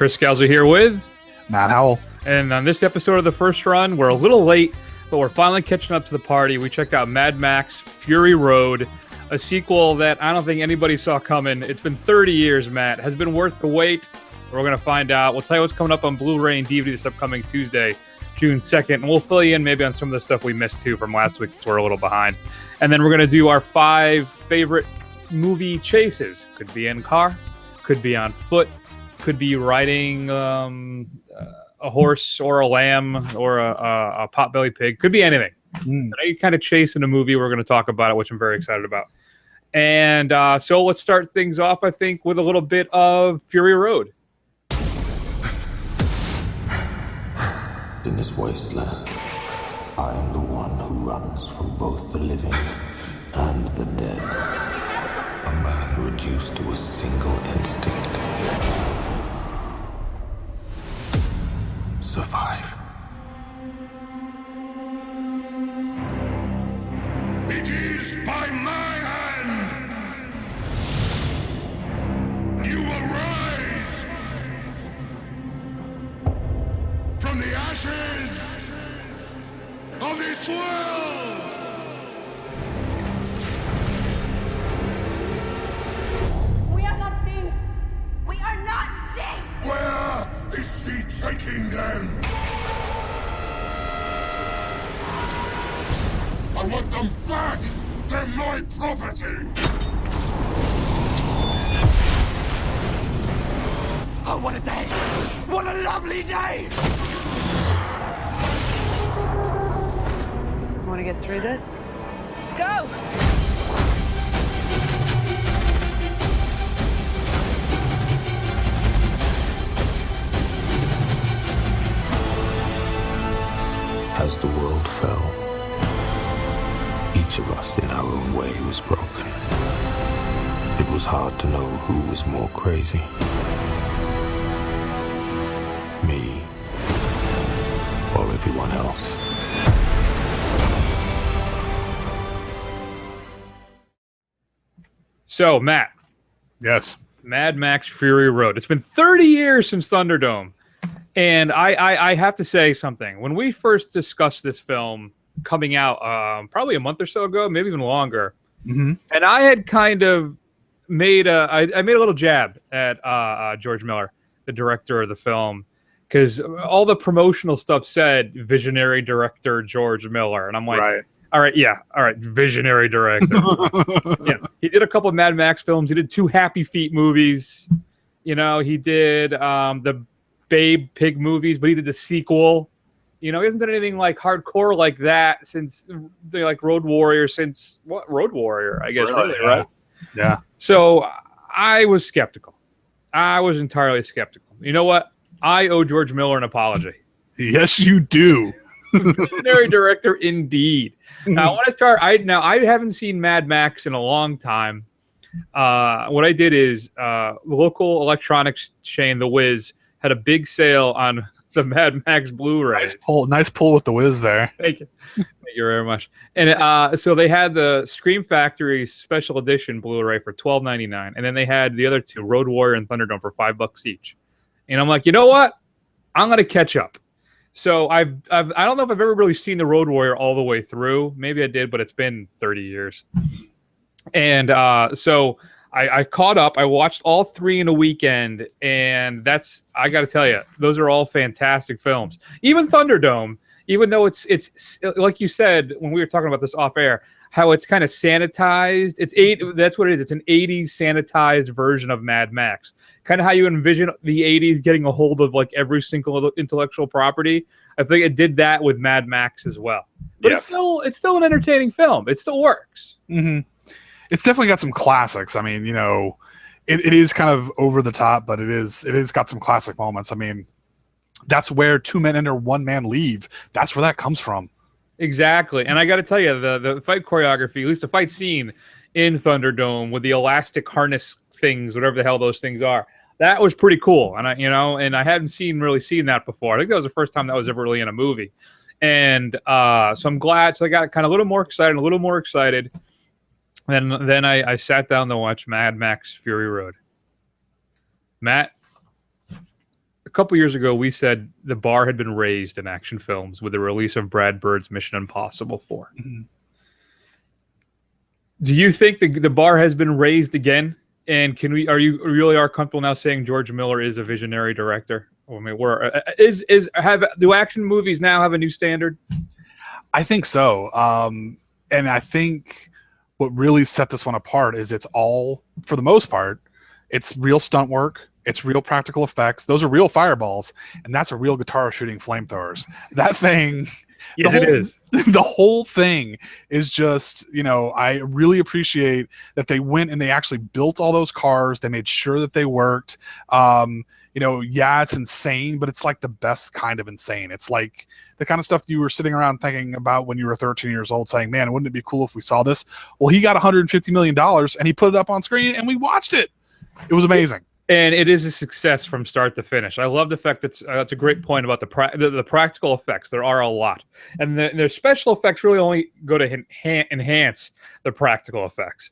Chris Scalzi here with Matt Howell. And on this episode of The First Run, we're a little late, but we're finally catching up to the party. We checked out Mad Max Fury Road, a sequel that I don't think anybody saw coming. It's been 30 years, Matt. Has it been worth the wait? We're going to find out. We'll tell you what's coming up on Blu-ray and DVD this upcoming Tuesday, June 2nd. And we'll fill you in maybe on some of the stuff we missed, too, from last week, since we're a little behind. And then we're going to do our 5 favorite movie chases. Could be in car, could be on foot, could be riding a horse or a lamb or a potbelly pig. Could be anything. Any kind of chase in a movie, we're going to talk about it, which I'm very excited about. And so let's start things off, I think, with a little bit of Fury Road. In this wasteland, I am the one who runs from both the living and the dead. A man reduced to a single instinct. Survive. It is by my hand. You will rise from the ashes of this world. We are not things. We are not things. Where is she taking them? I want them back! They're my property! Oh, what a day! What a lovely day! Want to get through this? Let's go! As the world fell, each of us in our own way was broken. It was hard to know who was more crazy. Me or everyone else. So, Matt. Yes. Mad Max Fury Road. It's been 30 years since Thunderdome. And I have to say something. When we first discussed this film coming out probably a month or so ago, maybe even longer, and I had kind of made I made a little jab at George Miller, the director of the film, because all the promotional stuff said visionary director George Miller. And I'm like, all right, visionary director. Yeah, he did a couple of Mad Max films. He did 2 Happy Feet movies. You know, he did the Babe Pig movies, but he did the sequel. You know, he hasn't done anything like hardcore like that since like Road Warrior, I guess, really, right? Yeah. So I was skeptical. I was entirely skeptical. You know what? I owe George Miller an apology. Yes, you do. Visionary director, indeed. Now, I want to start. I haven't seen Mad Max in a long time. What I did is local electronics chain, The Wiz, had a big sale on the Mad Max Blu-ray. Nice pull with the Wiz there. Thank you. Thank you very much. And so they had the Scream Factory Special Edition Blu-ray for $12.99, and then they had the other 2, Road Warrior and Thunderdome, for $5 each. And I'm like, you know what? I'm gonna catch up. So I don't know if I've ever really seen the Road Warrior all the way through. Maybe I did, but it's been 30 years. And so I caught up. I watched all 3 in a weekend, and I got to tell you, those are all fantastic films. Even Thunderdome, even though it's like you said when we were talking about this off air, how it's kind of sanitized. That's what it is. It's an 80s sanitized version of Mad Max. Kind of how you envision the 80s getting a hold of like every single intellectual property. I think it did that with Mad Max as well. But yes, it's still an entertaining film. It still works. Mm-hmm. It's definitely got some classics. I mean, you know, it is kind of over the top, but it is got some classic moments. I mean, that's where 2 men enter, 1 man leave. That's where that comes from. Exactly. And I got to tell you, the fight choreography, at least the fight scene in Thunderdome with the elastic harness things, whatever the hell those things are, that was pretty cool. And I hadn't really seen that before. I think that was the first time that was ever really in a movie. And so I'm glad. So I got kind of a little more excited. Then I sat down to watch Mad Max Fury Road. Matt, couple years ago, we said the bar had been raised in action films with the release of Brad Bird's Mission Impossible 4. Mm-hmm. Do you think the bar has been raised again? And are you really comfortable now saying George Miller is a visionary director? I mean, do action movies now have a new standard? I think so. And I think what really set this one apart is it's all, for the most part, it's real stunt work. It's real practical effects. Those are real fireballs, and that's a real guitar shooting flamethrowers. That thing, yes, it is. The whole thing is just, I really appreciate that they went and they actually built all those cars. They made sure that they worked. It's insane, but it's like the best kind of insane. It's like the kind of stuff you were sitting around thinking about when you were 13 years old saying, man, wouldn't it be cool if we saw this? Well, he got $150 million and he put it up on screen and we watched it. It was amazing. And it is a success from start to finish. I love the fact that's a great point about the practical effects. There are a lot. And the special effects really only go to enhance the practical effects.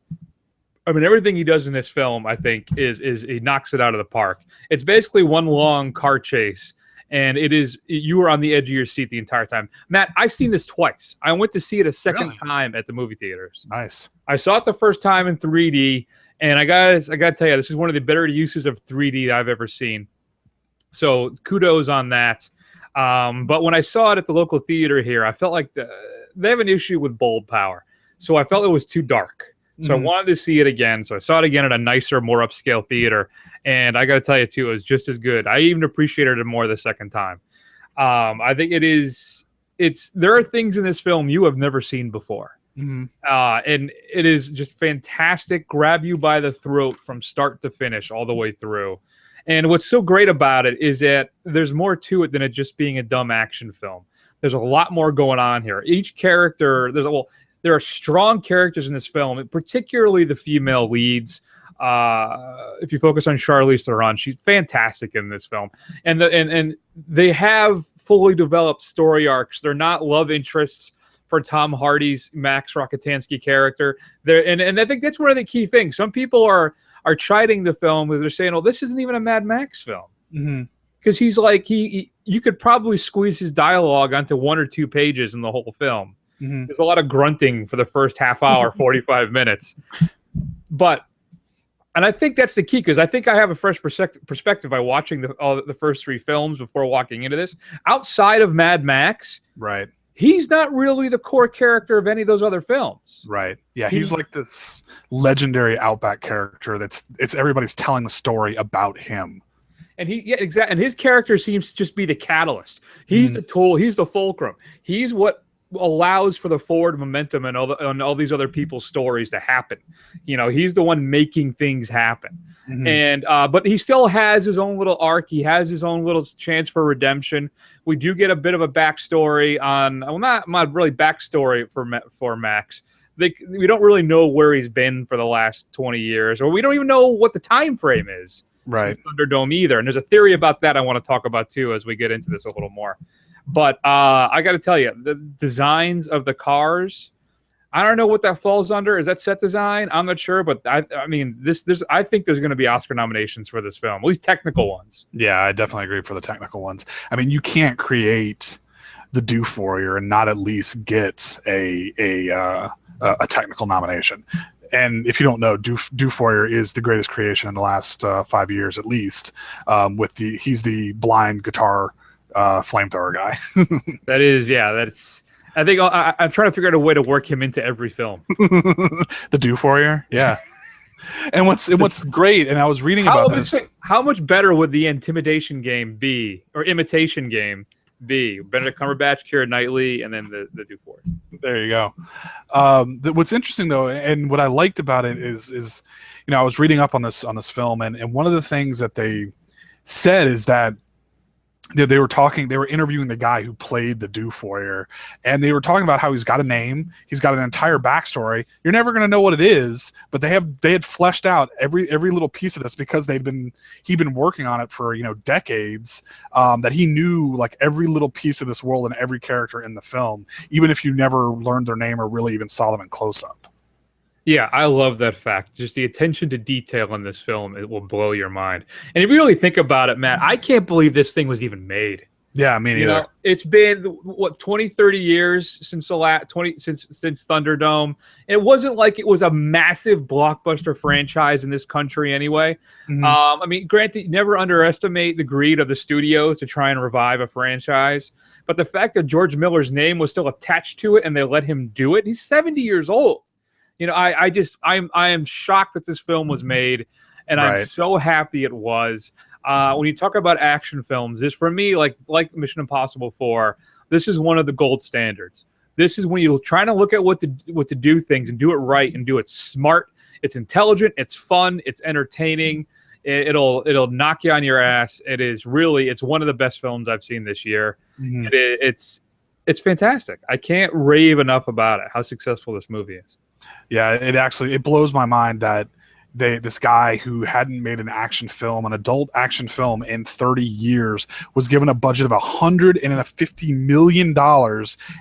I mean, everything he does in this film, I think, is he knocks it out of the park. It's basically one long car chase, and you were on the edge of your seat the entire time. Matt, I've seen this twice. I went to see it a second time at the movie theaters. Nice. I saw it the first time in 3D, and I got to tell you, this is one of the better uses of 3D I've ever seen. So kudos on that. But when I saw it at the local theater here, I felt like they have an issue with bulb power. So I felt it was too dark. So I wanted to see it again. So I saw it again at a nicer, more upscale theater. And I got to tell you, too, it was just as good. I even appreciated it more the second time. I think there are things in this film you have never seen before. Mm-hmm. And it is just fantastic. Grab you by the throat from start to finish all the way through. And what's so great about it is that there's more to it than it just being a dumb action film. There's a lot more going on here. Each character, there are strong characters in this film, particularly the female leads. If you focus on Charlize Theron, she's fantastic in this film. And they have fully developed story arcs. They're not love interests for Tom Hardy's Max Rockatansky character. And I think that's one of the key things. Some people are chiding the film because they're saying, "Oh, this isn't even a Mad Max film." Mm-hmm. Because he's like, you could probably squeeze his dialogue onto 1 or 2 pages in the whole film. Mm-hmm. There's a lot of grunting for the first half hour, 45 minutes. And I think that's the key, because I think I have a fresh perspective by watching the first 3 films before walking into this. Outside of Mad Max, right? He's not really the core character of any of those other films. Right. Yeah, he's like this legendary Outback character it's everybody's telling the story about him. And exactly. And his character seems to just be the catalyst. He's the tool. He's the fulcrum. He's what allows for the forward momentum and all these other people's stories to happen. He's the one making things happen. Mm-hmm. And but he still has his own little arc. He has his own little chance for redemption. We do get a bit of a backstory not really backstory for Max. We don't really know where he's been for the last 20 years, or we don't even know what the time frame is. Right. Thunderdome either. And there's a theory about that I want to talk about too as we get into this a little more. But I got to tell you, the designs of the cars, I don't know what that falls under. Is that set design? I'm not sure, but I think there's going to be Oscar nominations for this film, at least technical ones. Yeah, I definitely agree for the technical ones. I mean, you can't create the Doof Warrior and not at least get a technical nomination. And if you don't know, Doof Warrior is the greatest creation in the last 5 years, at least. He's the blind guitar flamethrower guy. I think I'm trying to figure out a way to work him into every film. The Doof Warrior, yeah. And what's great, and I was reading about this. How much better would the imitation game be? Benedict Cumberbatch, Keira Knightley, and then the Doof Warrior. There you go. What's interesting though, and what I liked about it is I was reading up on this film, and one of the things that they said is that they were interviewing the guy who played the Doof Warrior, and they were talking about how he's got a name, he's got an entire backstory. You're never going to know what it is, but they had fleshed out every little piece of this because he'd been working on it for decades. That he knew like every little piece of this world and every character in the film, even if you never learned their name or really even saw them in close up. Yeah, I love that fact. Just the attention to detail in this film, it will blow your mind. And if you really think about it, Matt, I can't believe this thing was even made. Yeah, me neither. It's been what 20, 30 years since since Thunderdome. It wasn't like it was a massive blockbuster franchise in this country anyway. I mean, granted, never underestimate the greed of the studios to try and revive a franchise. But the fact that George Miller's name was still attached to it and they let him do it, he's 70 years old. I am shocked that this film was made, and I'm so happy it was. When you talk about action films, this for me, like Mission Impossible 4, this is one of the gold standards. This is when you're trying to look at what to do things and do it right and do it smart. It's intelligent, it's fun, it's entertaining. It'll knock you on your ass. It's one of the best films I've seen this year. It's fantastic. I can't rave enough about it. How successful this movie is. Yeah, it blows my mind that this guy who hadn't made an adult action film in 30 years was given a budget of $150 million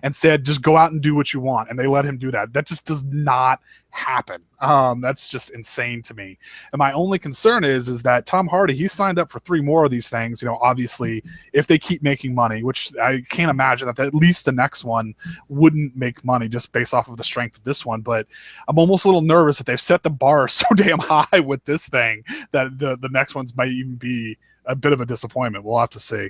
and said, just go out and do what you want. And they let him do that. That just does not happen. That's just insane to me. And my only concern is that Tom Hardy, he signed up for 3 more of these things. Obviously, if they keep making money, which I can't imagine that at least the next one wouldn't make money just based off of the strength of this one. But I'm almost a little nervous that they've set the bar so damn high with this thing that the next ones might even be a bit of a disappointment. We'll have to see.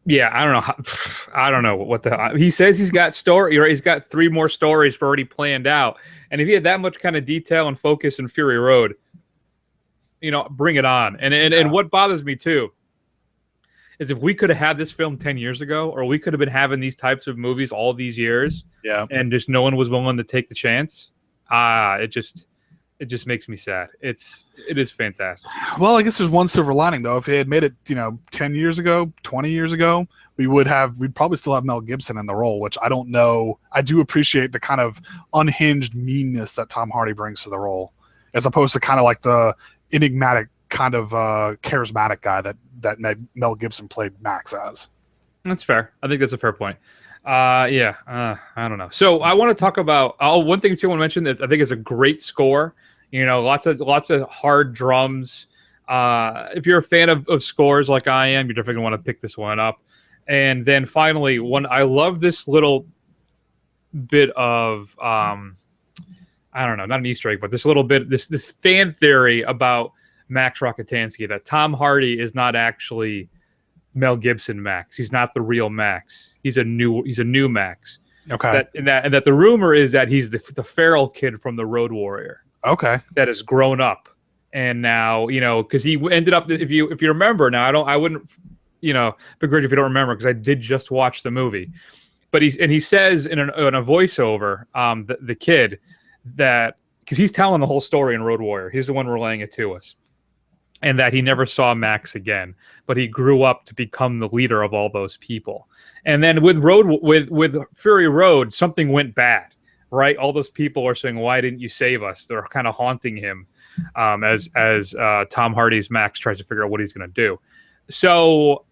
Yeah, I don't know what he says. He's got 3 more stories already planned out. And if he had that much kind of detail and focus in Fury Road, bring it on. And what bothers me too is if we could have had this film 10 years ago, or we could have been having these types of movies all these years, and just no one was willing to take the chance. It just makes me sad. It is fantastic. Well, I guess there's one silver lining though. If they had made it, 10 years ago, 20 years ago, we'd probably still have Mel Gibson in the role, which I don't know. I do appreciate the kind of unhinged meanness that Tom Hardy brings to the role, as opposed to kind of like the enigmatic kind of charismatic guy that Mel Gibson played Max as. That's fair. I think that's a fair point. I don't know. So I want to talk about one thing too. I want to mention that I think is a great score. Lots of hard drums. If you're a fan of scores like I am, you're definitely gonna want to pick this one up. And then finally, I love this little bit of I don't know, not an Easter egg, but this little bit, this fan theory about Max Rockatansky, that Tom Hardy is not actually Mel Gibson Max. He's not the real Max. He's a new Max. Okay. And that the rumor is that he's the feral kid from the Road Warrior. Okay. That has grown up, and now because he ended up. If you remember, now I wouldn't begrudge if you don't remember, because I did just watch the movie, but he says in a voiceover, the kid, that because he's telling the whole story in Road Warrior, he's the one relaying it to us. And that he never saw Max again, but he grew up to become the leader of all those people. And then with Fury Road, something went bad, right? All those people are saying, "Why didn't you save us?" They're kind of haunting him as Tom Hardy's Max tries to figure out what he's going to do. So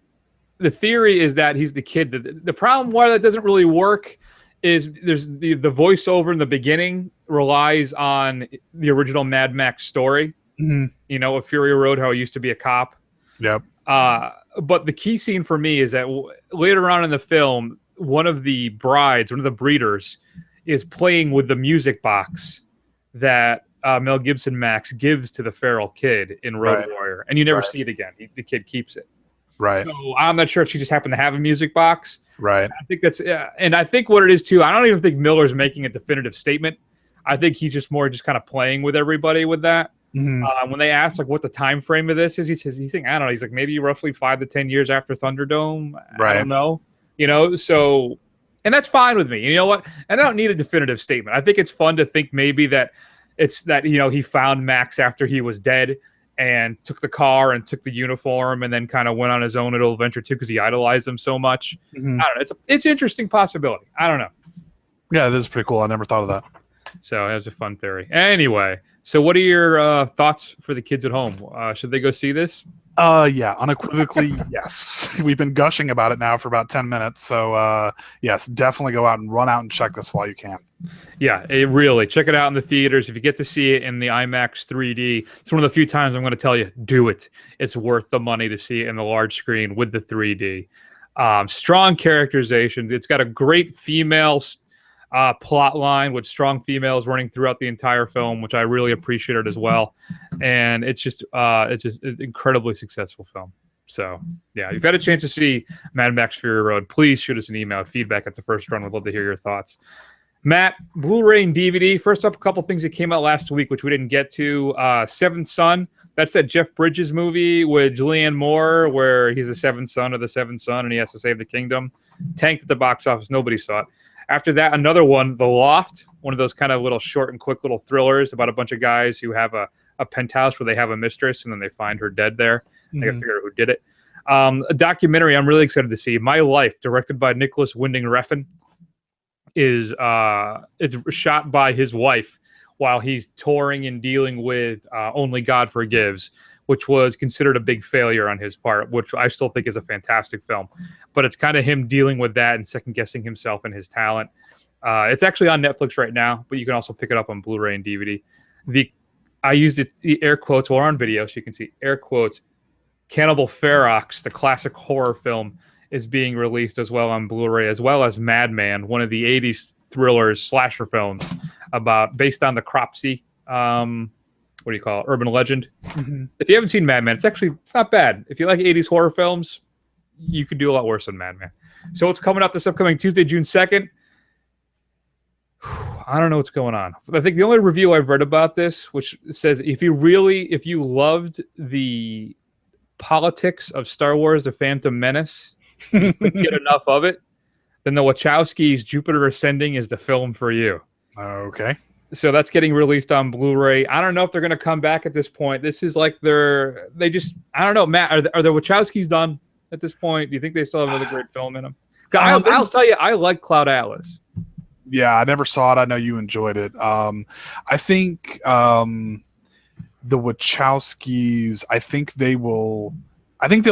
the theory is that he's the kid. The problem why that doesn't really work is there's the voiceover in the beginning relies on the original Mad Max story. Of Fury Road, how he used to be a cop. Yep. But the key scene for me is that later on in the film, one of the breeders, is playing with the music box that Mel Gibson Max gives to the feral kid in Road Warrior, and you never see it again. The kid keeps it. Right. So I'm not sure if she just happened to have a music box. Right. I think that's, and I think what it is too. I don't even think Miller's making a definitive statement. I think he's just kind of playing with everybody with that. When they ask what the time frame of this is, he says I don't know. He's like maybe roughly 5 to 10 years after Thunderdome. Right. I don't know. So, and that's fine with me. You know what? And I don't need a definitive statement. I think it's fun to think maybe that it's that he found Max after he was dead and took the car and took the uniform and then kind of went on his own little adventure too because he idolized him so much. I don't know. It's an interesting possibility. I don't know. Yeah, this is pretty cool. I never thought of that. So that was a fun theory. Anyway, so what are your thoughts for the kids at home? Should they go see this? Yeah, unequivocally, yes. We've been gushing about it now for about 10 minutes. So, yes, definitely go out and run out and check this while you can. Yeah, really. Check it out in the theaters. If you get to see it in the IMAX 3D, it's one of the few times I'm going to tell you, do it. It's worth the money to see it in the large screen with the 3D. Strong characterization. It's got a great female plot line with strong females running throughout the entire film, which I really appreciated as well. And it's just an incredibly successful film. So, yeah, you've got a chance to see Mad Max Fury Road. Please shoot us an email, feedback at the first run. We'd love to hear your thoughts. Matt, Blu-ray and DVD. First up, a couple things that came out last week, which we didn't get to. Seventh Son. That's that Jeff Bridges movie with Julianne Moore, where he's the seventh son of the seventh son, and he has to save the kingdom. Tanked at the box office. Nobody saw it. After that, another one, The Loft, one of those kind of little short and quick little thrillers about a bunch of guys who have a penthouse where they have a mistress, and then they find her dead there. They got to figure out who did it. A documentary I'm really excited to see, My Life, directed by Nicholas Winding Refn. It's shot by his wife while he's touring and dealing with Only God Forgives, which was considered a big failure on his part, which I still think is a fantastic film. But it's kind of him dealing with that and second-guessing himself and his talent. It's actually on Netflix right now, but you can also pick it up on Blu-ray and DVD. I used it, air quotes, we're on video, so you can see air quotes, Cannibal Ferox, the classic horror film, is being released as well on Blu-ray, as well as Madman, one of the 80s thrillers, slasher films, based on the Cropsey, what do you call it, urban legend. Mm-hmm. If you haven't seen Madman, it's not bad. If you like 80s horror films, you could do a lot worse than Madman. So it's coming up this upcoming Tuesday, June 2nd. I don't know what's going on. I think the only review I've read about this, which says if you loved the politics of Star Wars: The Phantom Menace, you couldn't get enough of it, then the Wachowskis' Jupiter Ascending is the film for you. Okay. So that's getting released on Blu-ray. I don't know if they're going to come back at this point. This is like I don't know, Matt, are the Wachowskis done at this point? Do you think they still have another great film in them? I'll tell you, I like Cloud Atlas. Yeah, I never saw it. I know you enjoyed it. I think the Wachowskis, I think they'll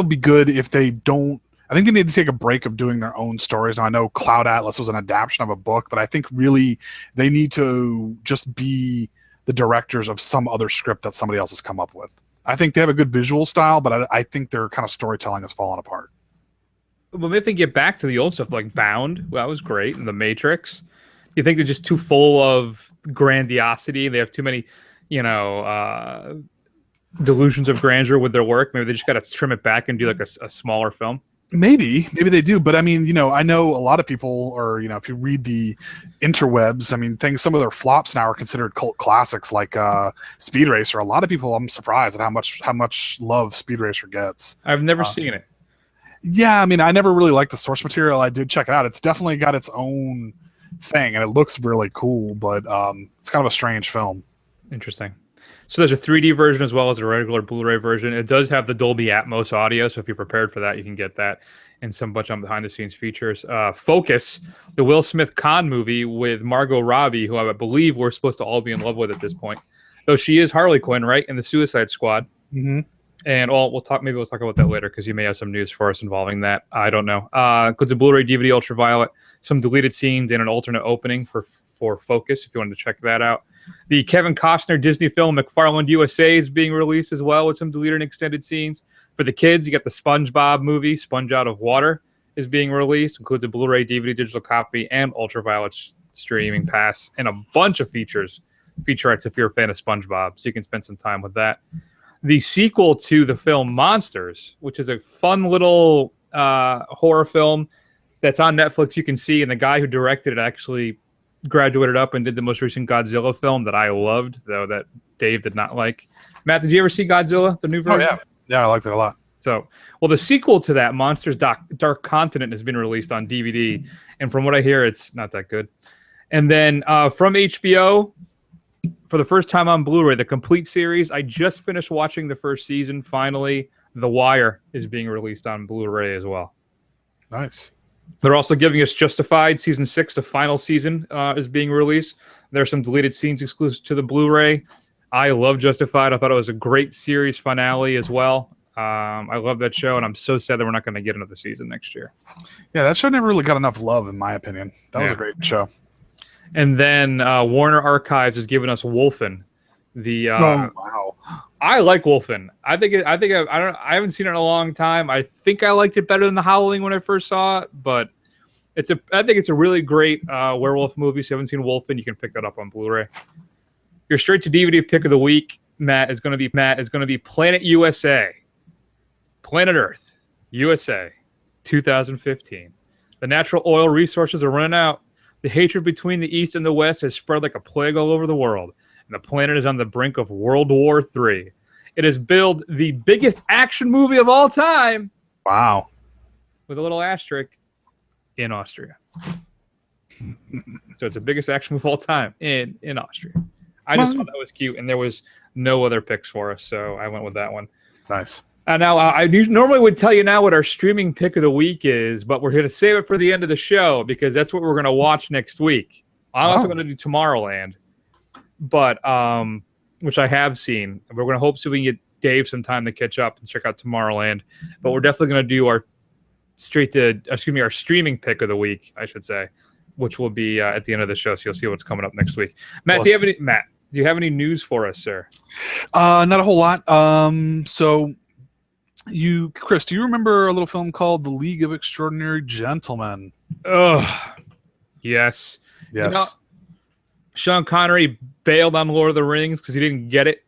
be good if they don't. I think they need to take a break of doing their own stories. Now, I know Cloud Atlas was an adaptation of a book, but I think really they need to just be the directors of some other script that somebody else has come up with. I think they have a good visual style, but I think their kind of storytelling has fallen apart. Well, maybe they get back to the old stuff like Bound. Well, that was great. And The Matrix. You think they're just too full of grandiosity? They have too many, delusions of grandeur with their work. Maybe they just got to trim it back and do like a smaller film. Maybe they do, but I mean, I know a lot of people, or if you read the interwebs, I mean, some of their flops now are considered cult classics, like Speed Racer. A lot of people, I'm surprised at how much love Speed Racer gets. I've never seen it. Yeah, I mean, I never really liked the source material. I did check it out. It's definitely got its own thing, and it looks really cool, but it's kind of a strange film. Interesting. So there's a 3D version as well as a regular Blu-ray version. It does have the Dolby Atmos audio, so if you're prepared for that, you can get that and some bunch of behind-the-scenes features. Focus, the Will Smith Khan movie with Margot Robbie, who I believe we're supposed to all be in love with at this point, though she is Harley Quinn, right, in the Suicide Squad. Mm-hmm. And we'll talk about that later because you may have some news for us involving that. I don't know. Includes a Blu-ray DVD Ultraviolet, some deleted scenes, and an alternate opening for Focus if you wanted to check that out. The Kevin Costner Disney film McFarland USA is being released as well with some deleted and extended scenes. For the kids, you got the SpongeBob movie, Sponge Out of Water, is being released. Includes a Blu-ray DVD digital copy and Ultraviolet streaming pass and a bunch of featurettes if you're a fan of SpongeBob, so you can spend some time with that. The sequel to the film Monsters, which is a fun little horror film that's on Netflix, you can see, and the guy who directed it actually graduated up and did the most recent Godzilla film that I loved, though that Dave did not like. Matt, did you ever see Godzilla, the new version? Oh, yeah. Yeah, I liked it a lot. So, well, the sequel to that, Monsters Dark Continent, has been released on DVD, and from what I hear, it's not that good. And then from HBO, for the first time on Blu-ray, the complete series. I just finished watching the first season, finally. The Wire is being released on Blu-ray as well. Nice. They're also giving us Justified Season 6, the final season, is being released. There are some deleted scenes exclusive to the Blu-ray. I love Justified. I thought it was a great series finale as well. I love that show, and I'm so sad that we're not going to get another season next year. Yeah, that show never really got enough love, in my opinion. That was a great show. And then Warner Archives has given us Wolfen. Oh wow! I like Wolfen. I haven't seen it in a long time. I think I liked it better than The Howling when I first saw it, but I think it's a really great werewolf movie. So if you haven't seen Wolfen, you can pick that up on Blu-ray. Your straight to DVD pick of the week, Matt, is going to be Planet USA. Planet Earth, USA, 2015. The natural oil resources are running out. The hatred between the East and the West has spread like a plague all over the world, and the planet is on the brink of World War III. It has billed the biggest action movie of all time. Wow. With a little asterisk, in Austria. So it's the biggest action movie of all time in Austria. I just thought that was cute, and there was no other picks for us, so I went with that one. Nice. Now, I normally would tell you now what our streaming pick of the week is, but we're going to save it for the end of the show because that's what we're going to watch next week. I'm also going to do Tomorrowland, but which I have seen. We're going to hope so we can get Dave some time to catch up and check out Tomorrowland. But we're definitely going to do our streaming pick of the week, I should say, which will be at the end of the show. So you'll see what's coming up next week. Matt, do you have any news for us, sir? Not a whole lot. Chris, do you remember a little film called The League of Extraordinary Gentlemen? Oh, yes. Yes. You know, Sean Connery bailed on Lord of the Rings because he didn't get it,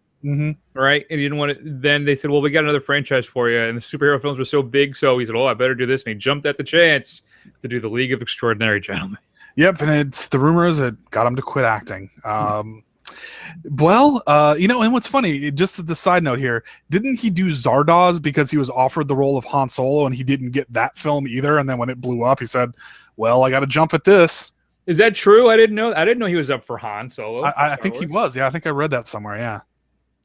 right? And he didn't want it. Then they said, well, we got another franchise for you. And the superhero films were so big, so he said, I better do this. And he jumped at the chance to do The League of Extraordinary Gentlemen. Yep, and it's the rumors that got him to quit acting. And what's funny, just as a side note here, didn't he do Zardoz because he was offered the role of Han Solo and he didn't get that film either? And then when it blew up, he said, well, I got to jump at this. Is that true? I didn't know he was up for Han Solo. I think he was. Yeah, I think I read that somewhere. Yeah.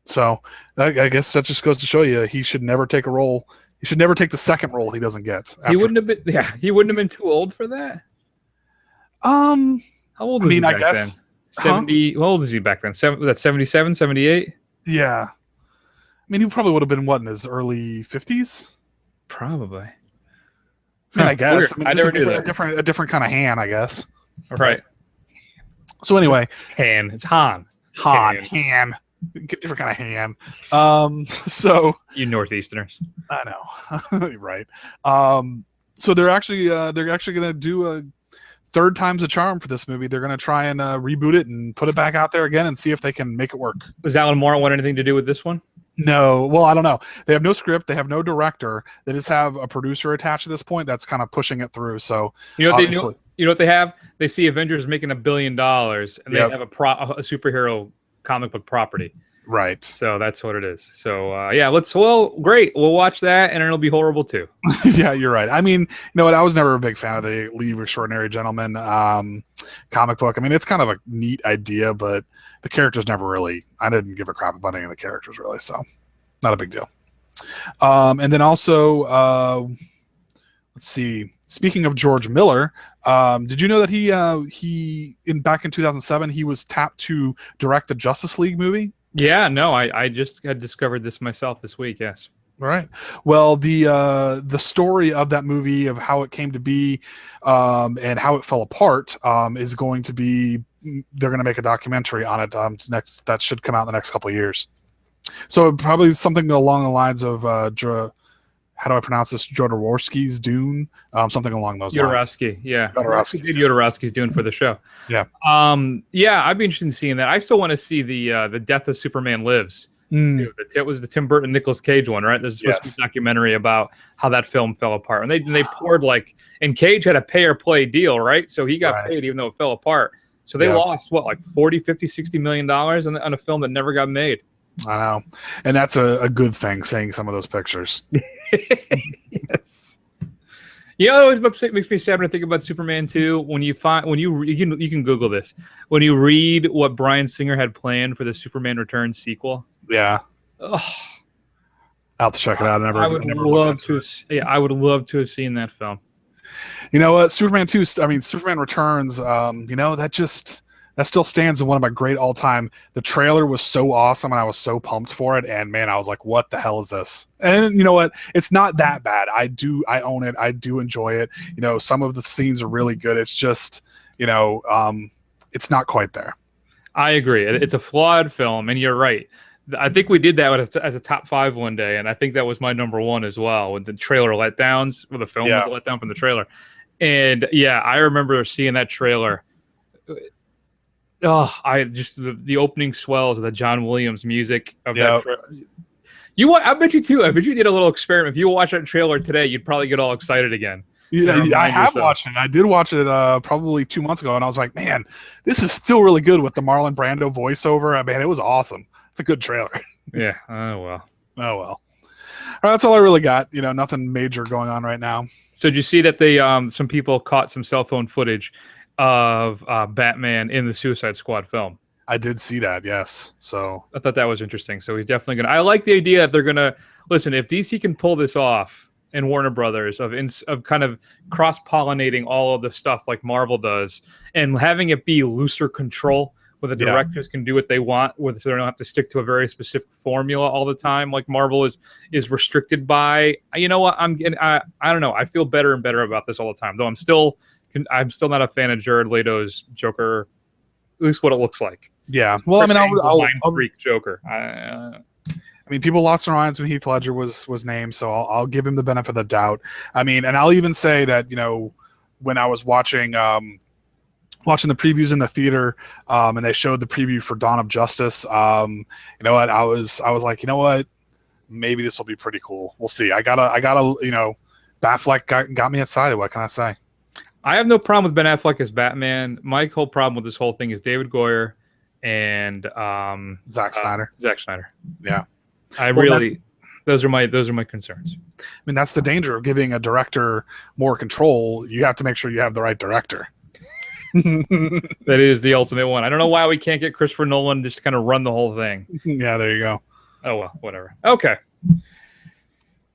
So I guess that just goes to show you he should never take a role. He should never take the second role he doesn't get. He wouldn't have been. Yeah, he wouldn't have been too old for that. How old was he back then? 70. How old is he back then? Was that 77, 78? Yeah. I mean, he probably would have been, in his early 50s? Probably. I guess. I never knew that. A different kind of Han, I guess. Right. So anyway. Han. It's Han. Han. Different kind of Han. So. You Northeasterners. I know. Right. So they're actually going to do a third time's a charm for this movie. They're going to try and reboot it and put it back out there again and see if they can make it work. Does Alan Moore want anything to do with this one? No. Well, I don't know. They have no script. They have no director. They just have a producer attached at this point that's kind of pushing it through. So you know what they have? They see Avengers making $1 billion and they have a superhero comic book property. Right. So that's what it is. So great. We'll watch that and it'll be horrible too. Yeah, you're right. I mean, you know what? I was never a big fan of the League of Extraordinary Gentlemen comic book. I mean, it's kind of a neat idea, but the characters never really, I didn't give a crap about any of the characters really. So not a big deal. And then also, let's see, speaking of George Miller, did you know that he back in 2007, he was tapped to direct the Justice League movie? Yeah, no, I just had discovered this myself this week. Yes. All right. Well, the story of that movie, of how it came to be, and how it fell apart, is going to be. They're going to make a documentary on it. That should come out in the next couple of years. So probably something along the lines of how do I pronounce this? Jodorowsky's Dune, something along those lines. Yeah. Jodorowsky's Dune for the show. Yeah. I'd be interested in seeing that. I still want to see the Death of Superman Lives. It was the Tim Burton Nicolas Cage one, right? There's supposed to be a documentary about how that film fell apart, and they poured and Cage had a pay or play deal, right? So he got paid even though it fell apart. So they lost 40, 50, 60 $million on a film that never got made. I know, and that's a good thing. Seeing some of those pictures. Yes. You know, it always makes me sad when I think about Superman 2. You can Google this. When you read what Bryan Singer had planned for the Superman Returns sequel. Yeah. Oh, I'll have to check it out. I would love to have seen that film. You know what? Superman 2, Superman Returns, That still stands as one of my great all-time. The trailer was so awesome, and I was so pumped for it. And man, I was like, "What the hell is this?" And you know what? It's not that bad. I own it. I do enjoy it. You know, some of the scenes are really good. It's just, you know, it's not quite there. I agree. It's a flawed film, and you're right. I think we did that as a top 5 one day, and I think that was my number 1 as well. With the trailer letdowns, where the film was a letdown from the trailer. And yeah, I remember seeing that trailer. Oh, I just the opening swells of the John Williams music of that trailer. I bet you too. I bet you did a little experiment. If you watch that trailer today, you'd probably get all excited again. Yeah, I have watched it. I did watch it probably 2 months ago, and I was like, man, this is still really good with the Marlon Brando voiceover. I mean, it was awesome. It's a good trailer. Yeah. Oh well. Oh well. All right, that's all I really got. You know, nothing major going on right now. So did you see that they some people caught some cell phone footage of Batman in the Suicide Squad film? I did see that, yes. So I thought that was interesting. So he's definitely going to... I like the idea that they're going to... Listen, if DC can pull this off, and Warner Brothers, of kind of cross-pollinating all of the stuff like Marvel does, and having it be looser control, where the directors can do what they want, so they don't have to stick to a very specific formula all the time, like Marvel is restricted by... You know what? I don't know. I feel better and better about this all the time, though I'm still not a fan of Jared Leto's Joker, at least what it looks like. Yeah. Well, I mean, I'll freak Joker. I mean, people lost their minds when Heath Ledger was named, so I'll give him the benefit of the doubt. I mean, and I'll even say that, you know, when I was watching the previews in the theater, and they showed the preview for Dawn of Justice, you know what, I was like, you know what, maybe this will be pretty cool. We'll see. I gotta, you know, Batfleck got me excited. What can I say? I have no problem with Ben Affleck as Batman. My whole problem with this whole thing is David Goyer and Zack Snyder. Zack Snyder. Yeah. Those are my concerns. I mean, that's the danger of giving a director more control. You have to make sure you have the right director. That is the ultimate one. I don't know why we can't get Christopher Nolan just to kind of run the whole thing. Yeah, there you go. Oh well, whatever. Okay.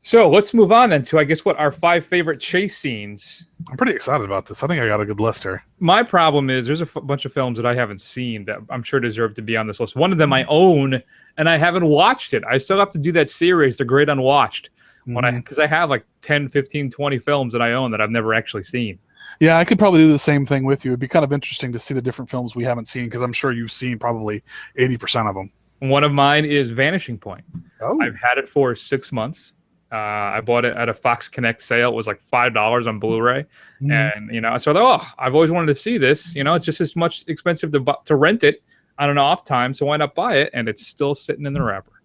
So let's move on then to, I guess, what our 5 favorite chase scenes. I'm pretty excited about this. I think I got a good list here. My problem is there's a bunch of films that I haven't seen that I'm sure deserve to be on this list. One of them I own, and I haven't watched it. I still have to do that series, The Great Unwatched, because I have like 10, 15, 20 films that I own that I've never actually seen. Yeah, I could probably do the same thing with you. It'd be kind of interesting to see the different films we haven't seen, because I'm sure you've seen probably 80% of them. One of mine is Vanishing Point. Oh. I've had it for 6 months. I bought it at a Fox Connect sale. It was like $5 on Blu-ray. And, you know, so I thought, I've always wanted to see this. You know, it's just as much expensive to rent it on an off time. So why not buy it? And it's still sitting in the wrapper.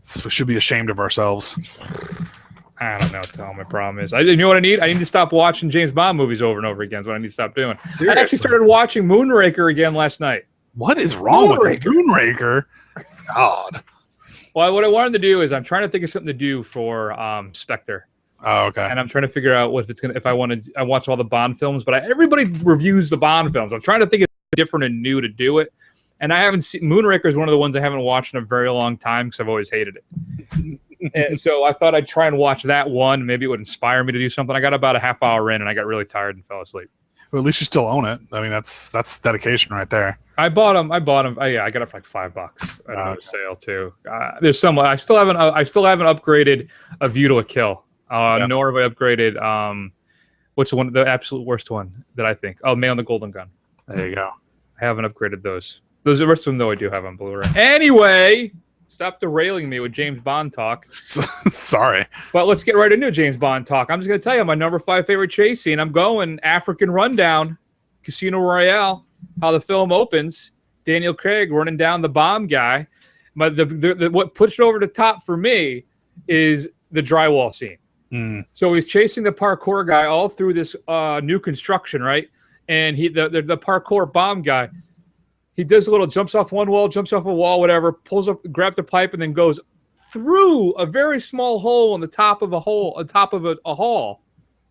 So we should be ashamed of ourselves. I don't know what the hell my problem is. You know what I need? I need to stop watching James Bond movies over and over again. Is what I need to stop doing. Seriously? I actually started watching Moonraker again last night. What is wrong with Moonraker? God. Well, what I wanted to do is I'm trying to think of something to do for Spectre. Oh, okay. And I'm trying to figure out if I watch all the Bond films, but everybody reviews the Bond films. I'm trying to think of different and new to do it. And I haven't seen Moonraker is one of the ones I haven't watched in a very long time because I've always hated it. And so I thought I'd try and watch that one. Maybe it would inspire me to do something. I got about a half hour in and I got really tired and fell asleep. Well, at least you still own it. I mean, that's dedication right there. I bought them. Oh, yeah, I got it for like $5 at a sale too. There's some. I still haven't upgraded A View to a Kill. Nor have I upgraded. What's the one? The absolute worst one that I think. Oh, Man on the Golden Gun. There you go. I haven't upgraded those. The rest of them though I do have on Blu-ray. Anyway, stop derailing me with James Bond talk. Sorry. But let's get right into James Bond talk. I'm just going to tell you my number 5 favorite chase scene. I'm going African Rundown, Casino Royale. How the film opens, Daniel Craig running down the bomb guy. But what puts it over the top for me is the drywall scene. So he's chasing the parkour guy all through this new construction, right? And the parkour bomb guy, he does a little jumps off one wall, jumps off a wall, whatever, pulls up, grabs a pipe, and then goes through a very small hole on the top of a hole, on top of a hall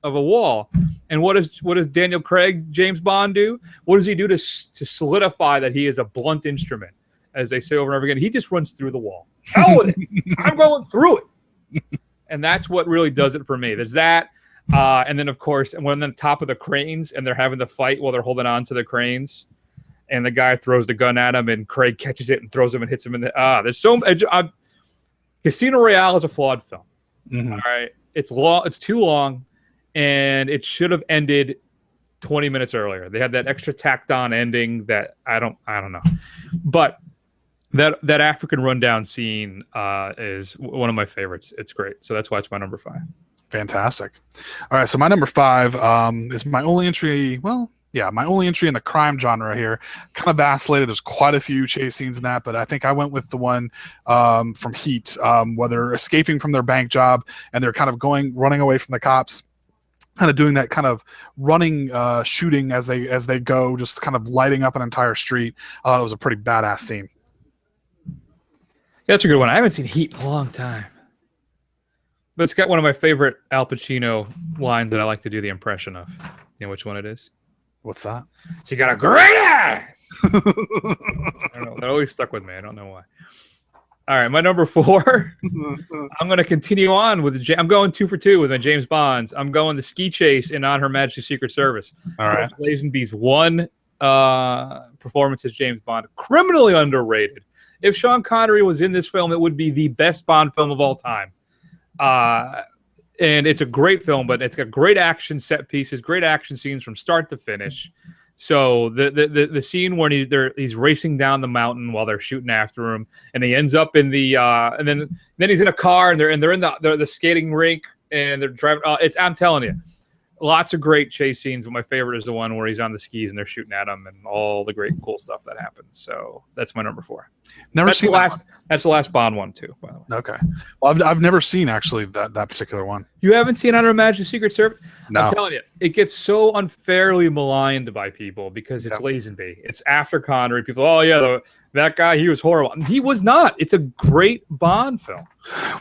of a wall. And what does Daniel Craig, James Bond, do? What does he do to solidify that he is a blunt instrument, as they say over and over again? He just runs through the wall. Hell with it. I'm going through it. And that's what really does it for me. There's that. And then, of course, when on the top of the cranes and they're having to fight while they're holding on to the cranes. and the guy throws the gun at him, and Craig catches it and throws him and hits him in the. There's so. Casino Royale is a flawed film. Mm-hmm. All right, it's long. It's too long, and it should have ended 20 minutes earlier. They had that extra tacked on ending that I don't know, but that African rundown scene is one of my favorites. It's great, so that's why it's my number 5. Fantastic. All right, so my number 5 is my only entry. Well, yeah, my only entry in the crime genre here. Kind of vacillated. There's quite a few chase scenes in that, but I think I went with the one from Heat, where they're escaping from their bank job and they're kind of running away from the cops, kind of doing that kind of running, shooting as they go, just kind of lighting up an entire street. It was a pretty badass scene. Yeah, that's a good one. I haven't seen Heat in a long time. But it's got one of my favorite Al Pacino lines that I like to do the impression of. You know which one it is? What's that? She got a great ass! I don't know. That always stuck with me. I don't know why. All right, my number 4. I'm going to continue on with I'm going 2 for 2 with my James Bonds. I'm going the ski chase in On Her Majesty's Secret Service. All right. Lazenby's one performance as James Bond, criminally underrated. If Sean Connery was in this film, it would be the best Bond film of all time. And it's a great film, but it's got great action set pieces, great action scenes from start to finish. So the scene where he's racing down the mountain while they're shooting after him, and he ends up in the and then he's in a car and they're in the skating rink and they're driving. I'm telling you, lots of great chase scenes. But my favorite is the one where he's on the skis and they're shooting at him and all the great cool stuff that happens. So that's my number 4. That's the last Bond one too, by the way. Okay. Well, I've never seen actually that particular one. You haven't seen On Her Majesty's Secret Service? No. I'm telling you, it gets so unfairly maligned by people because it's Lazenby. It's after Connery. People, oh yeah, that guy, he was horrible. He was not. It's a great Bond film.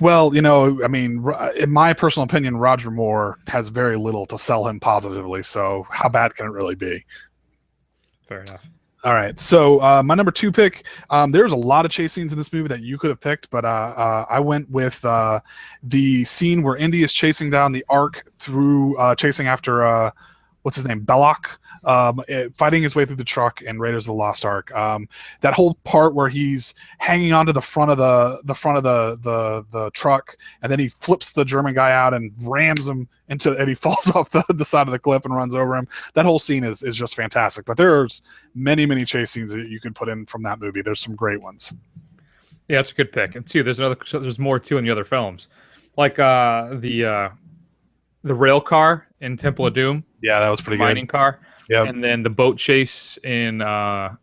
Well, I mean, in my personal opinion, Roger Moore has very little to sell him positively. So how bad can it really be? Fair enough. All right, so my number 2 pick, there's a lot of chase scenes in this movie that you could have picked, but I went with the scene where Indy is chasing down the Ark through chasing after, what's his name, Belloc, fighting his way through the truck in Raiders of the Lost Ark. That whole part where he's hanging onto the front of the truck, and then he flips the German guy out and rams him and he falls off the side of the cliff and runs over him. That whole scene is just fantastic. But there's many chase scenes that you could put in from that movie. There's some great ones. Yeah, that's a good pick. And 2, there's more too in the other films, like the rail car in Temple of Doom. Yeah, that was pretty good. Mining car. Yeah, and then the boat chase in. Oh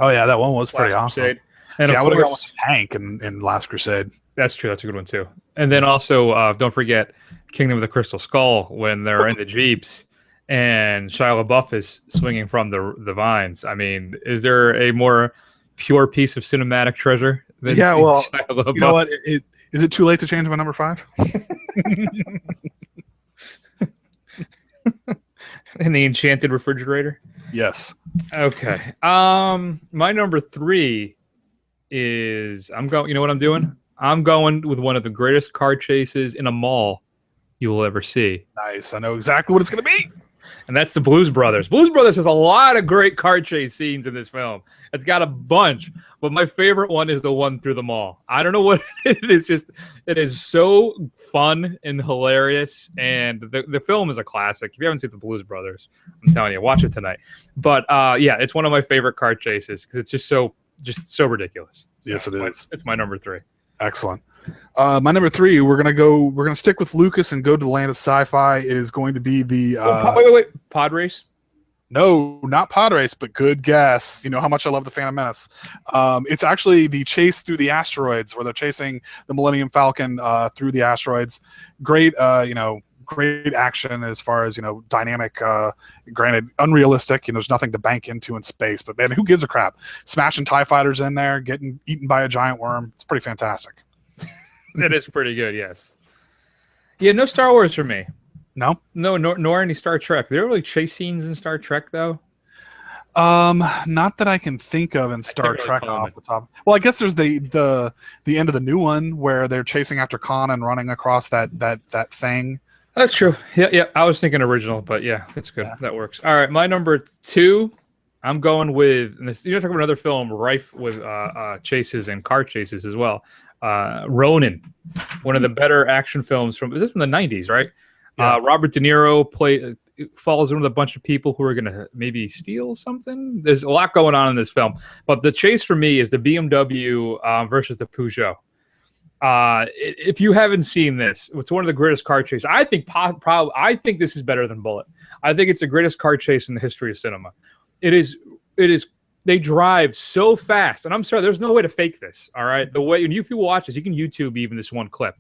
yeah, that one was pretty awesome. Crusade. And see, I would have gone with Hank in Last Crusade. That's true. That's a good one too. And then also, don't forget Kingdom of the Crystal Skull when they're in the Jeeps and Shia LaBeouf is swinging from the vines. I mean, is there a more pure piece of cinematic treasure than well, Shia LaBeouf? You know what? Is it too late to change my number 5? In the enchanted refrigerator? Yes. Okay. My number 3 is you know what I'm doing? I'm going with one of the greatest car chases in a mall you will ever see. Nice. I know exactly what it's going to be. And that's the Blues Brothers. Blues Brothers has a lot of great car chase scenes in this film. It's got a bunch, but my favorite one is the one through the mall. I don't know what it is. It is so fun and hilarious, and the film is a classic. If you haven't seen the Blues Brothers, I'm telling you, watch it tonight. But yeah, it's one of my favorite car chases because it's just so ridiculous. So yes, it is. It's my number 3. Excellent. My number 3, we're gonna stick with Lucas and go to the land of sci-fi. It is going to be the wait, pod race. No, not pod race, but good guess. You know how much I love the Phantom Menace. It's actually the chase through the asteroids where they're chasing the Millennium Falcon through the asteroids. Great, great action as far as dynamic. Granted, unrealistic. There's nothing to bank into in space, but man, who gives a crap? Smashing TIE fighters in there, getting eaten by a giant worm. It's pretty fantastic. That is pretty good, yes. Yeah, no Star Wars for me. No, nor any Star Trek. There are really chase scenes in Star Trek, though. Not that I can think of in Star Trek off the top. Well, I guess there's the end of the new one where they're chasing after Khan and running across that thing. That's true. Yeah. I was thinking original, but yeah, that's good. Yeah. That works. All right, my number 2 I'm going with, and this, you're talking about another film rife with chases and car chases as well. Ronin, one of the better action films from the 90s, right? Yeah. Robert De Niro follows in with a bunch of people who are going to maybe steal something. There's a lot going on in this film, but the chase for me is the BMW versus the Peugeot. If you haven't seen this, it's one of the greatest car chases. I think I think this is better than Bullet. I think it's the greatest car chase in the history of cinema. It is. They drive so fast, and I'm sorry, there's no way to fake this. All right, the way, and if you watch this, you can YouTube even this one clip.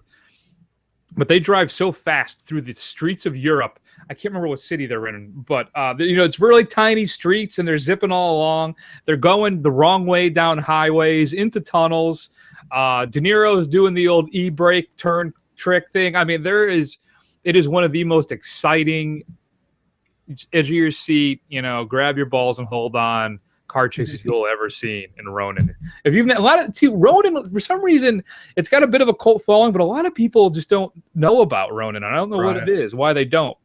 But they drive so fast through the streets of Europe. I can't remember what city they're in, but it's really tiny streets, and they're zipping all along. They're going the wrong way down highways, into tunnels. De Niro is doing the old e-brake turn trick thing. I mean, it is one of the most exciting, edge of your seat, grab your balls and hold on car chases you'll ever seen in Ronin. If you've Ronin, for some reason, it's got a bit of a cult following, but a lot of people just don't know about Ronin. I don't know what it is, why they don't.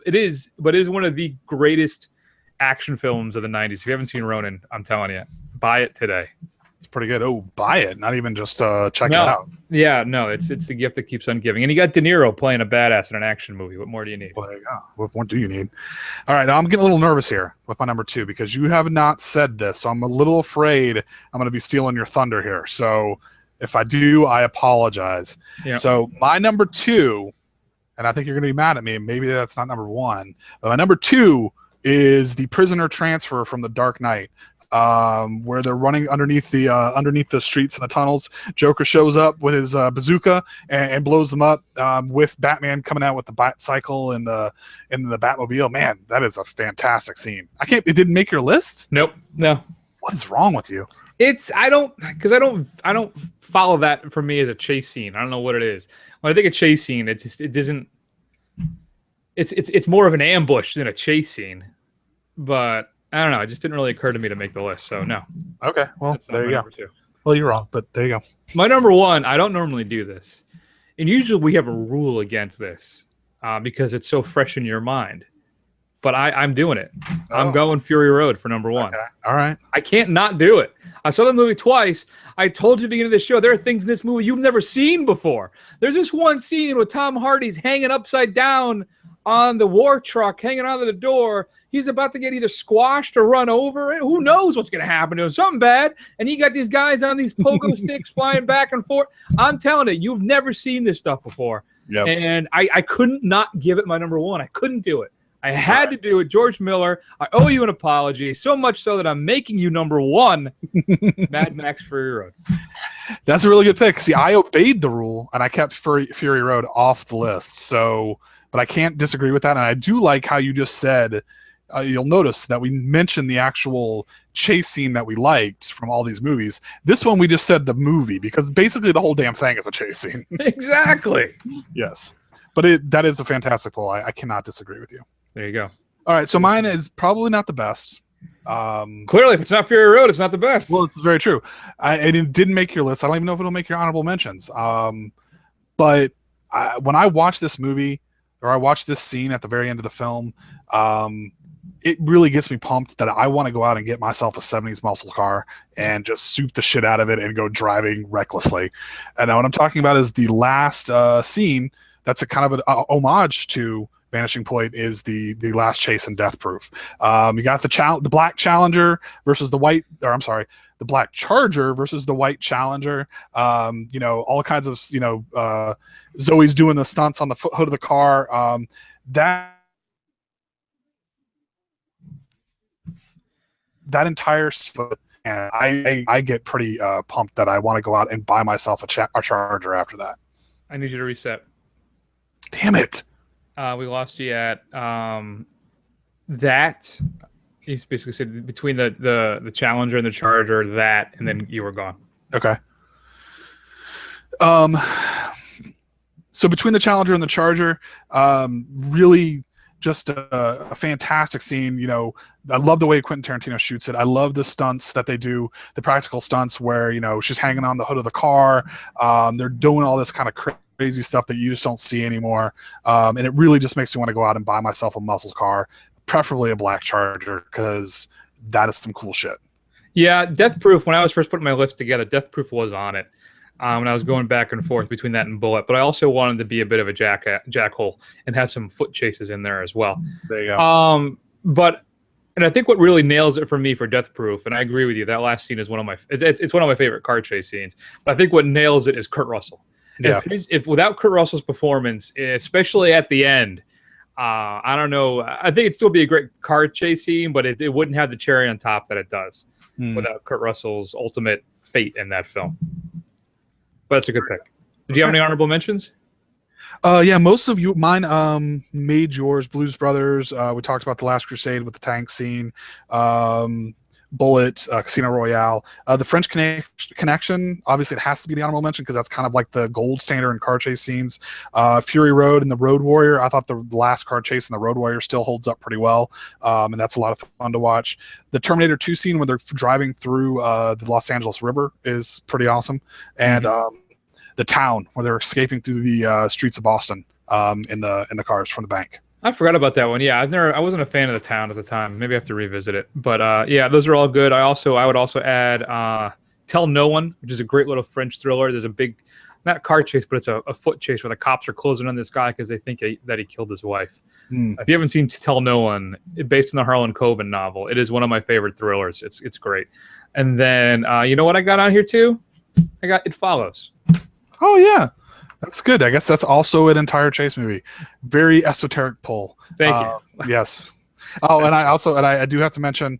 It is one of the greatest action films of the 90s. If you haven't seen Ronin, I'm telling you, buy it today. It's pretty good. Oh, buy it, not even just check it out. Yeah, no, it's the gift that keeps on giving. And you got De Niro playing a badass in an action movie. What more do you need? Well, there you go. What more do you need? All right, now I'm getting a little nervous here with my number 2 because you have not said this, so I'm a little afraid I'm going to be stealing your thunder here. So if I do, I apologize. Yeah. So my number 2, and I think you're going to be mad at me, maybe that's not number 1, but my number 2 is the prisoner transfer from The Dark Knight. Where they're running underneath the streets and the tunnels. Joker shows up with his bazooka and blows them up, with Batman coming out with the Batcycle and the Batmobile. Man, that is a fantastic scene. It didn't make your list? Nope. No. What is wrong with you? I don't follow that for me as a chase scene. I don't know what it is. When I think of chase scene, it doesn't. It's more of an ambush than a chase scene, but I don't know. It just didn't really occur to me to make the list, so no. Okay, well, there you go. Well, you're wrong, but there you go. My number 1, I don't normally do this. And usually we have a rule against this because it's so fresh in your mind. But I'm doing it. Oh. I'm going Fury Road for number 1. Okay. All right. I can't not do it. I saw the movie twice. I told you at the beginning of the show, there are things in this movie you've never seen before. There's this one scene where Tom Hardy's hanging upside down on the war truck, hanging out of the door. He's about to get either squashed or run over. Who knows what's going to happen to him? Something bad. And you got these guys on these pogo sticks flying back and forth. I'm telling you, you've never seen this stuff before. Yep. And I couldn't not give it my number 1. I couldn't do it. I had to do it. George Miller, I owe you an apology, so much so that I'm making you number 1, Mad Max Fury Road. That's a really good pick. See, I obeyed the rule, and I kept Fury Road off the list. So, but I can't disagree with that. And I do like how you just said, you'll notice that we mentioned the actual chase scene that we liked from all these movies. This one, we just said the movie, because basically the whole damn thing is a chase scene. Exactly. Yes. But that is a fantastic pull. I cannot disagree with you. There you go. All right, so mine is probably not the best. Clearly, if it's not Fury Road, it's not the best. Well, it's very true. And it didn't make your list. I don't even know if it'll make your honorable mentions. But when I watch this movie, or I watch this scene at the very end of the film, it really gets me pumped that I want to go out and get myself a 70s muscle car and just soup the shit out of it and go driving recklessly. And what I'm talking about is the last scene. That's a kind of an homage to Vanishing Point, is the last chase in Death Proof. You got the black Challenger versus the white, or I'm sorry, the black Charger versus the white Challenger. All kinds of, Zoe's doing the stunts on the hood of the car. That entire split, and I get pretty pumped that I want to go out and buy myself a Charger after that. I need you to reset. Damn it. We lost you at that. He's basically said between the Challenger and the Charger, that, and then you were gone. Okay. So between the Challenger and the Charger, really just a fantastic scene. I love the way Quentin Tarantino shoots it. I love the stunts that they do, the practical stunts where, she's hanging on the hood of the car. They're doing all this kind of crazy stuff that you just don't see anymore. And it really just makes me want to go out and buy myself a muscle car, preferably a black Charger, because that is some cool shit. Yeah, Death Proof, when I was first putting my list together, Death Proof was on it. When I was going back and forth between that and Bullet. But I also wanted to be a bit of a jackhole and have some foot chases in there as well. There you go. And I think what really nails it for me for Death Proof, and I agree with you, that last scene is one of my it's one of my favorite car chase scenes. But I think what nails it is Kurt Russell. Yeah. If without Kurt Russell's performance, especially at the end, I don't know. I think it'd still be a great car chase scene, but it wouldn't have the cherry on top that it does without Kurt Russell's ultimate fate in that film. But that's a good pick. Did you have any honorable mentions? Yeah, most of mine made yours. Blues Brothers. We talked about The Last Crusade with the tank scene. Bullet, Casino Royale. The French Connection, obviously it has to be the honorable mention because that's kind of like the gold standard in car chase scenes. Fury Road and The Road Warrior. I thought the last car chase in The Road Warrior still holds up pretty well, and that's a lot of fun to watch. The Terminator 2 scene when they're driving through the Los Angeles River is pretty awesome. And the town where they're escaping through the streets of Boston in the cars from the bank. I forgot about that one. Yeah, I wasn't a fan of the town at the time. Maybe I have to revisit it. But yeah, those are all good. I would also add Tell No One, which is a great little French thriller. There's a big, not car chase, but it's a foot chase where the cops are closing on this guy because they think that he killed his wife. If you haven't seen Tell No One, based on the Harlan Coben novel, it is one of my favorite thrillers. It's great. And then you know what I got on here too? I got It Follows. Oh yeah. That's good. I guess that's also an entire chase movie. Very esoteric pull. Thank you. Yes. Oh, and I do have to mention,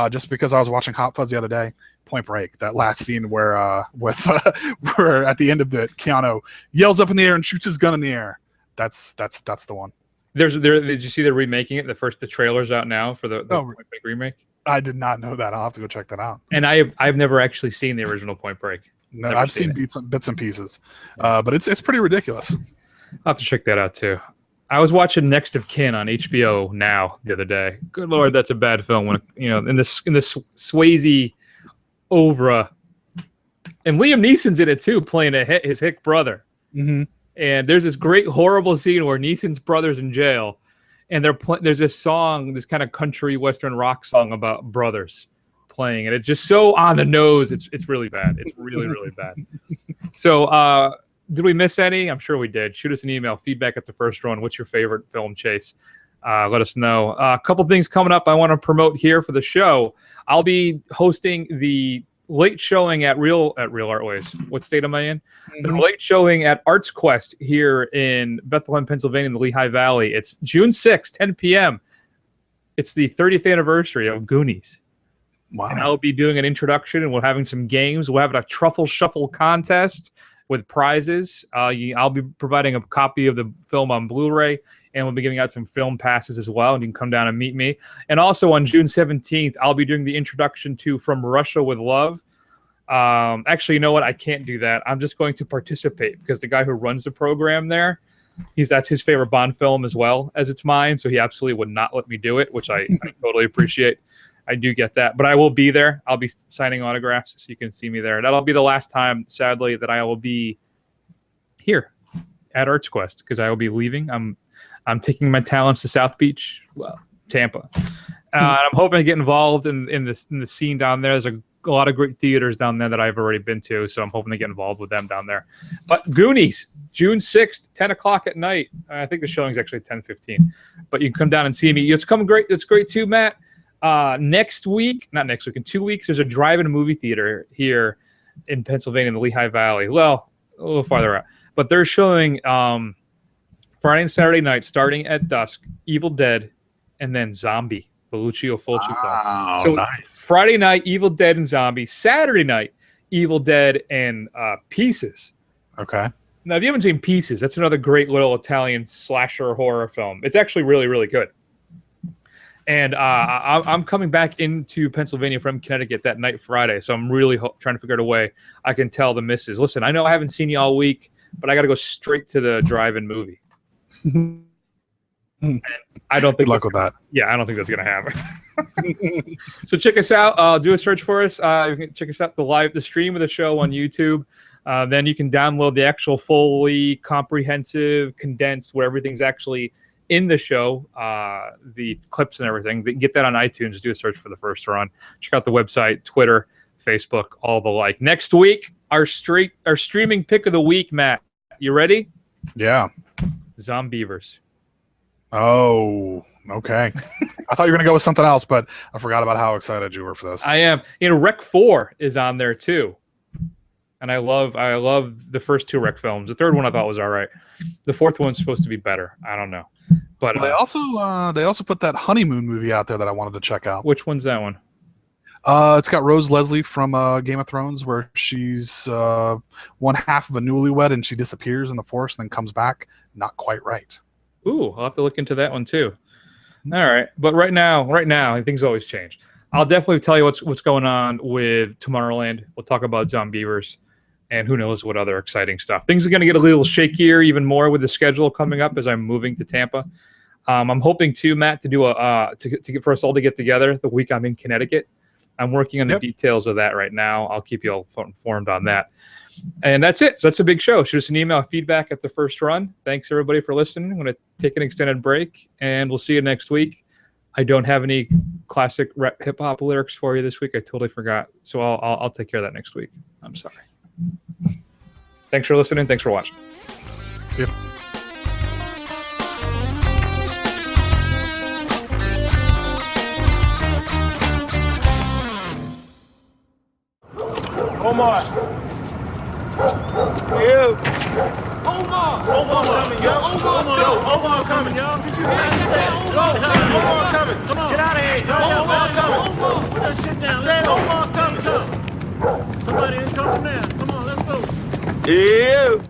just because I was watching Hot Fuzz the other day, Point Break, that last scene where where at the end of it, Keanu yells up in the air and shoots his gun in the air. That's the one. Did you see they're remaking it? The trailer's out now for the Point Break remake. I did not know that. I'll have to go check that out. And I've never actually seen the original Point Break. No, I've seen bits and pieces, but it's pretty ridiculous. I'll have to check that out too. I was watching Next of Kin on HBO Now the other day. Good Lord, that's a bad film. When in the Swayze Ovra, and Liam Neeson's in it too, playing his hick brother. And there's this great horrible scene where Neeson's brother's in jail, and there's this song, this kind of country western rock song about brothers playing, and it's just so on the nose. It's really bad. It's really, really bad. So did we miss any? I'm sure we did. Shoot us an email, feedback@thefirstrun. What's your favorite film chase? Let us know. A couple things coming up I want to promote here for the show. I'll be hosting the late showing at Real Artways. What state am I in? The late showing at Arts Quest here in Bethlehem, Pennsylvania, in the Lehigh Valley. It's June 6th, 10 p.m. It's the 30th anniversary of Goonies. Wow. And I'll be doing an introduction, and we're having some games. We'll have a truffle shuffle contest with prizes. I'll be providing a copy of the film on Blu-ray, and we'll be giving out some film passes as well, and you can come down and meet me. And also on June 17th, I'll be doing the introduction to From Russia with Love. Actually, you know what? I can't do that. I'm just going to participate because the guy who runs the program there, that's his favorite Bond film as well as it's mine, so he absolutely would not let me do it, which I totally appreciate. I do get that, but I will be there. I'll be signing autographs, so you can see me there. That'll be the last time, sadly, that I will be here at Arts Quest because I will be leaving. I'm taking my talents to South Beach, Tampa. I'm hoping to get involved in the scene down there. There's a lot of great theaters down there that I've already been to, so I'm hoping to get involved with them down there. But Goonies, June 6th, 10 o'clock at night. I think the showing's actually 10:15, but you can come down and see me. It's coming great. It's great too, Matt. Not next week, in 2 weeks, there's a drive-in movie theater here in Pennsylvania in the Lehigh Valley. Well, a little farther out. But they're showing Friday and Saturday night, starting at dusk, Evil Dead, and then Zombie, the Lucio Fulci film. So nice. Friday night, Evil Dead and Zombie. Saturday night, Evil Dead and Pieces. Okay. Now, if you haven't seen Pieces, that's another great little Italian slasher horror film. It's actually really, really good. And I'm coming back into Pennsylvania from Connecticut that night Friday, so I'm really trying to figure out a way I can tell the missus, listen, I know I haven't seen you all week, but I got to go straight to the drive-in movie. And I don't think good luck with that. Yeah, I don't think that's going to happen. So check us out. Do a search for us. You can check us out the stream of the show on YouTube. Then you can download the actual fully comprehensive, condensed, where everything's actually in the show, the clips and everything. Get that on iTunes. Do a search for The First Run. Check out the website, Twitter, Facebook, all the like. Next week, our streaming pick of the week, Matt. You ready? Yeah. Zombievers. Oh, okay. I thought you were going to go with something else, but I forgot about how excited you were for this. I am. Rec 4 is on there too. And I love the first 2 Rec films. The third one I thought was all right. The fourth one's supposed to be better. I don't know. But they also put that honeymoon movie out there that I wanted to check out. Which one's that one? It's got Rose Leslie from Game of Thrones, where she's one half of a newlywed and she disappears in the forest and then comes back. Not quite right. Ooh, I'll have to look into that one too. All right, but right now, things always change. I'll definitely tell you what's going on with Tomorrowland. We'll talk about Zombievers, and who knows what other exciting stuff. Things are going to get a little shakier even more with the schedule coming up as I'm moving to Tampa. I'm hoping too, Matt, to do for us all to get together the week I'm in Connecticut. I'm working on the details of that right now. I'll keep you all informed on that. And that's it. So that's a big show. Shoot us an email, feedback at The First Run. Thanks, everybody, for listening. I'm going to take an extended break, and we'll see you next week. I don't have any classic hip-hop lyrics for you this week. I totally forgot. So I'll take care of that next week. I'm sorry. Thanks for listening. Thanks for watching. See you. Omar. You. Omar coming, yo. Omar coming, yo. Did you hear that? Omar coming. Come on. Get out of here. Omar coming. Put that shit down. I said Omar coming. Somebody is coming now. Come on, let's go. You.